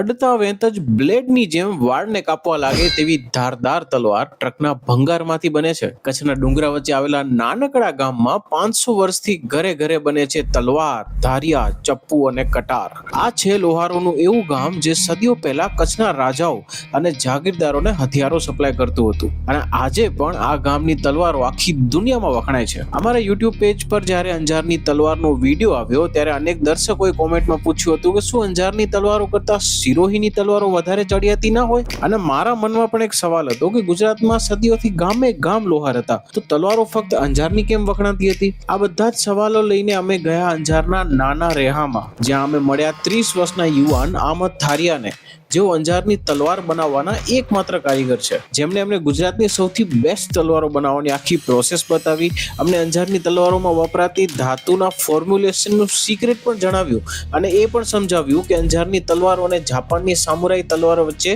અડતા વેંત જ બ્લેડની જેમ વાળને કાપવા લાગે તેવી ધારદાર તલવાર ટ્રકના ભંગારમાંથી બને છે। કચ્છના ડુંગરા વચ્ચે આવેલા નાનકડા ગામમાં 500 વર્ષથી ઘરે ઘરે બને છે તલવાર, ધારિયા, ચપ્પુ અને કટાર। આ છે લોહારોનું એવું ગામ જે સદીઓ પહેલા કચ્છના રાજાઓ અને જાગીરદારોને હથિયારો સપ્લાય કરતું હતું અને આજે પણ આ ગામની તલવારો આખી દુનિયામાં વખણાય છે। અમારા YouTube પેજ પર જ્યારે અંજારની તલવારનો વિડીયો આવ્યો ત્યારે અનેક દર્શકોએ કોમેન્ટમાં પૂછ્યું હતું કે શું અંજારની તલવારો કરતા સિરોહીની તલવારો વધારે ચડિયાતી ના હોય? અને મારા મનમાં પણ એક સવાલ હતો કે ગુજરાતમાં સદીઓથી ગામે ગામ લોહાર હતા, તો તલવારો ફક્ત અંજારની કેમ વખણાતી હતી? આ બધા જ સવાલો લઈને અમે ગયા અંજારના નાના રેહામાં, જ્યાં અમે મળ્યા 30 વર્ષના યુવાન આમદ થારિયાને, જેઓ અંજારની તલવાર બનાવવાના એકમાત્ર કારીગર છે, જેમણે અમને ગુજરાતની સૌથી બેસ્ટ તલવારો બનાવવાની આખી પ્રોસેસ બતાવી, અમને અંજારની તલવારોમાં વપરાતી ધાતુના ફોર્મ્યુલેશનનું સિક્રેટ પણ જણાવ્યું અને એ પણ સમજાવ્યું કે અંજારની તલવારો અને જાપાનની સામુરાઈ તલવારો વચ્ચે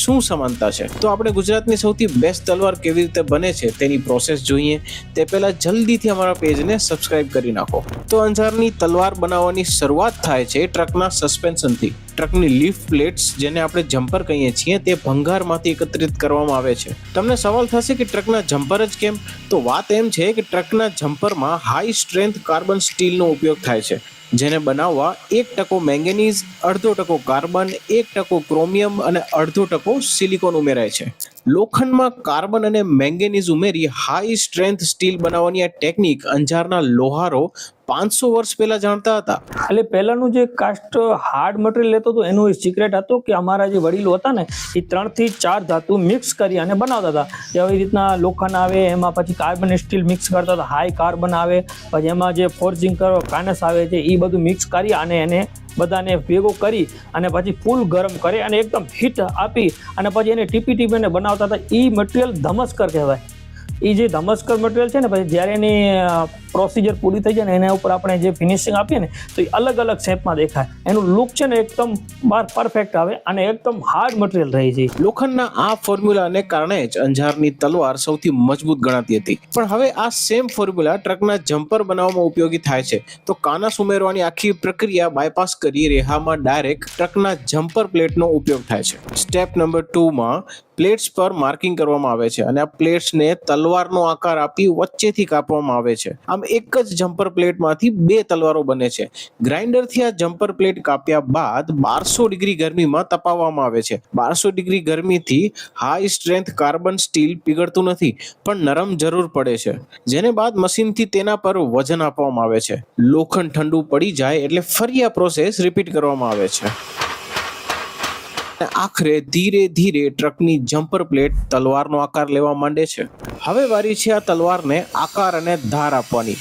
શું સમાનતા છે। તો આપણે ગુજરાતની સૌથી બેસ્ટ તલવાર કેવી રીતે બને છે તેની પ્રોસેસ જોઈએ તે પહેલા જલ્દીથી અમારા પેજને સબસ્ક્રાઇબ કરી નાખો। તો અંજારની તલવાર બનાવવાની શરૂઆત થાય છે ટ્રકના સસ્પેન્શનથી। ટ્રકની લિફ્ટ પ્લેટ્સ, જેને આપણે જમ્પર કહીએ છીએ, તે ભંગારમાંથી એકત્રિત કરવામાં આવે છે। તમને સવાલ થશે કે ટ્રકના જમ્પર જ કેમ? તો વાત એમ છે કે ટ્રકના જમ્પરમાં હાઈ સ્ટ્રેન્થ કાર્બન સ્ટીલનો ઉપયોગ થાય છે, જેને બનાવવા 1% મેંગેનીઝ, 0.5% કાર્બન, 1% ક્રોમિયમ અને 0.5% સિલિકોન ઉમેરાય છે। લોખંડમાં કાર્બન અને મેંગેનીઝ ઉમેરી હાઈ સ્ટ્રેન્થ સ્ટીલ બનાવવાની આ ટેકનિક અંજારના લોહારો 500 વર્ષ પહેલા જાણતા હતા। એટલે પહેલાનું જે કાસ્ટ હાર્ડ મટીરિયલ લેતો હતો એનું સિક્રેટ હતું કે અમારા જે વડીલો હતા ને એ 3 થી 4 ધાતુ મિક્સ કરી અને બનાવતા હતા। એવી રીતના લોખંડ આવે, એમાં પછી કાર્બન સ્ટીલ મિક્સ કરતા હતા, હાઈ કાર્બન આવે, પછી એમાં જે ફોર્જિંગ કરો કાનસ આવે છે, એ બધું મિક્સ કરી અને એને બધાને ભેગો કરી અને પછી ફૂલ ગરમ કરે અને એકદમ હીટ આપી અને પછી એને ટીપીને બનાવતા હતા। એ મટીરિયલ ધમસ્કર કહેવાય। એ જે ધમસ્કર મટીરિયલ છે ને, પછી જ્યારે એની પ્રોસિજર પૂરી થઈ જાય ને એના ઉપર આપણે જે ફિનિશિંગ આપીએ ને તો એ અલગ અલગ શેપમાં દેખાય, એનું લુક છે ને એકદમ બહાર પરફેક્ટ આવે અને એકદમ હાર્ડ મટીરિયલ રહી છે। લોખંડના આ ફોર્મ્યુલાને કારણે જ અંજારની તલવાર સૌથી મજબૂત ગણાતી હતી। પણ હવે આ સેમ ફોર્મ્યુલા ટ્રકના જમ્પર બનાવવામાં ઉપયોગી થાય છે, તો કાનસ ઉમેરવાની આખી પ્રક્રિયા બાયપાસ કરી રેહામાં ડાયરેક્ટ ટ્રકના જમ્પર પ્લેટનો ઉપયોગ થાય છે। સ્ટેપ નંબર 2 માં પ્લેટ્સ પર માર્કિંગ કરવામાં આવે છે અને આ પ્લેટ્સને તલવારનો આકાર આપી વચ્ચેથી કાપવામાં આવે છે। આમ એક જ જમ્પર પ્લેટમાંથી 2 તલવારો બને છે। ગ્રાઇન્ડરથી આ જમ્પર પ્લેટ કાપ્યા બાદ 1200 ડિગ્રી ગરમીમાં તપાવવામાં આવે છે। 1200 ડિગ્રી ગરમીથી હાઈ સ્ટ્રેન્થ કાર્બન સ્ટીલ પીગળતું નથી, પણ નરમ જરૂર પડે છે, જેને બાદ મશીનથી તેના પર વજન આપવામાં આવે છે। લોખંડ ઠંડુ પડી જાય એટલે ફરી આ પ્રોસેસ રિપીટ કરવામાં આવે છે। આખરે ધીરે ધીરે ટ્રકની જમ્પર પ્લેટ તલવારનો આકાર લેવા માંડે છે। હવે વારી છે આ તલવારને આકાર અને ધાર આપવાની।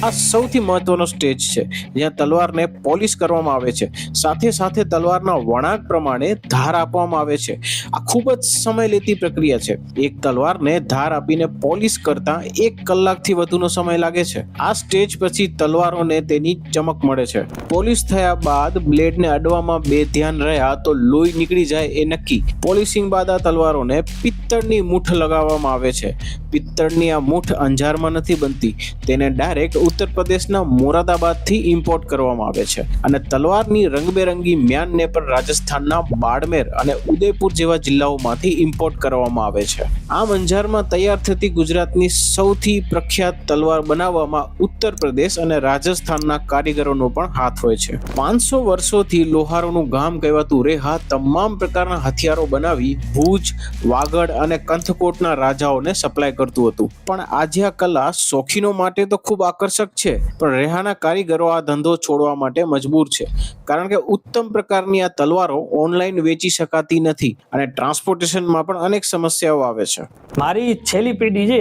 આ સૌથી મહત્વનો સ્ટેજ છે, જ્યાં તલવારને પોલિશ કરવામાં આવે છે, સાથે સાથે તલવારના વળાંક પ્રમાણે ધાર આપવામાં આવે છે। આ ખૂબ જ સમય લેતી પ્રક્રિયા છે। એક તલવારને ધાર આપીને પોલિશ કરતા 1 કલાકથી વધુનો સમય લાગે છે। આ સ્ટેજ પછી તલવારોને તેની ચમક મળે છે। પોલિશ થયા બાદ બ્લેડને અડવામાં બેધ્યાન રહ્યા તો લોહી નીકળી જાય એ નક્કી। પોલિશિંગ બાદ આ તલવારોને પિત્તળની મૂઠ લગાવવામાં આવે છે। પિત્તળની આ મૂઠ અંજારમાં નથી બનતી, તેને ડાયરેક્ટ ઉત્તર પ્રદેશના મોરાદાબાદથી ઇમ્પોર્ટ કરવામાં આવે છે અને તલવારની રંગબેરંગી મ્યાનને પણ રાજસ્થાનના બાડમેર અને ઉદયપુર જેવા જિલ્લાઓમાંથી ઇમ્પોર્ટ કરવામાં આવે છે। આમ અંજારમાં તૈયાર થતી ગુજરાતની સૌથી પ્રખ્યાત તલવાર બનાવવામાં ઉત્તર પ્રદેશ અને રાજસ્થાનના કારીગરોનો પણ હાથ હોય છે। 500 વર્ષોથી લોહારોનું ગામ કહેવાતું રેહા તમામ પ્રકારના હથિયારો બનાવી ભુજ, વાગડ અને કંથકોટના રાજાઓને સપ્લાય કરતું હતું। પણ આજે આ કલા શોખીનો માટે તો ખૂબ આકર્ષક છે, પણ રેહાના કારીગરો આ ધંધો છોડવા માટે મજબૂર છે, કારણ કે ઉત્તમ પ્રકારની આ તલવારો ઓનલાઈન વેચી શકાતી નથી અને ટ્રાન્સપોર્ટેશનમાં પણ અનેક સમસ્યાઓ આવે છે। મારી છેલ્લી પેઢી છે,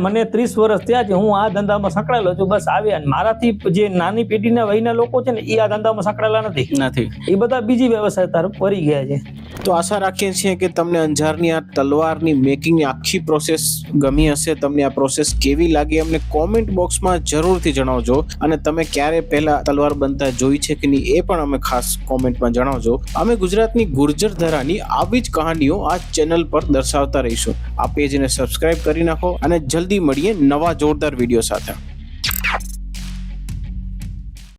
મને 30 વર્ષ થયા છે, હું આ ધંધામાં સંકળાયેલો છું। બસ આવ્યા, મારાથી જે નાની પેઢીના વયના લોકો છે ને એ આ ધંધામાં સંકળાયેલા નથી, એ બધા બીજી વ્યવસાય તરફ વળી ગયા છે। તો આશા રાખીએ છીએ કે તમને અંજારની આ તલવારની મેકિંગની આખી પ્રોસેસ ગમી હશે। તમને આ પ્રોસેસ કેવી લાગી અમને કોમેન્ટ બોક્સમાં જરૂરથી જણાવજો અને તમે ક્યારે પહેલા તલવાર બનતા જોઈ છે કે નહીં એ પણ અમે ખાસ કોમેન્ટમાં જણાવજો। અમે ગુજરાતની ગુર્જર ધરાની આવી જ કહાનીઓ આ ચેનલ પર દર્શાવતા રહીશું। આ પેજને સબસ્ક્રાઇબ કરી નાખો અને જલ્દી મળીએ નવા જોરદાર વિડીયો સાથે।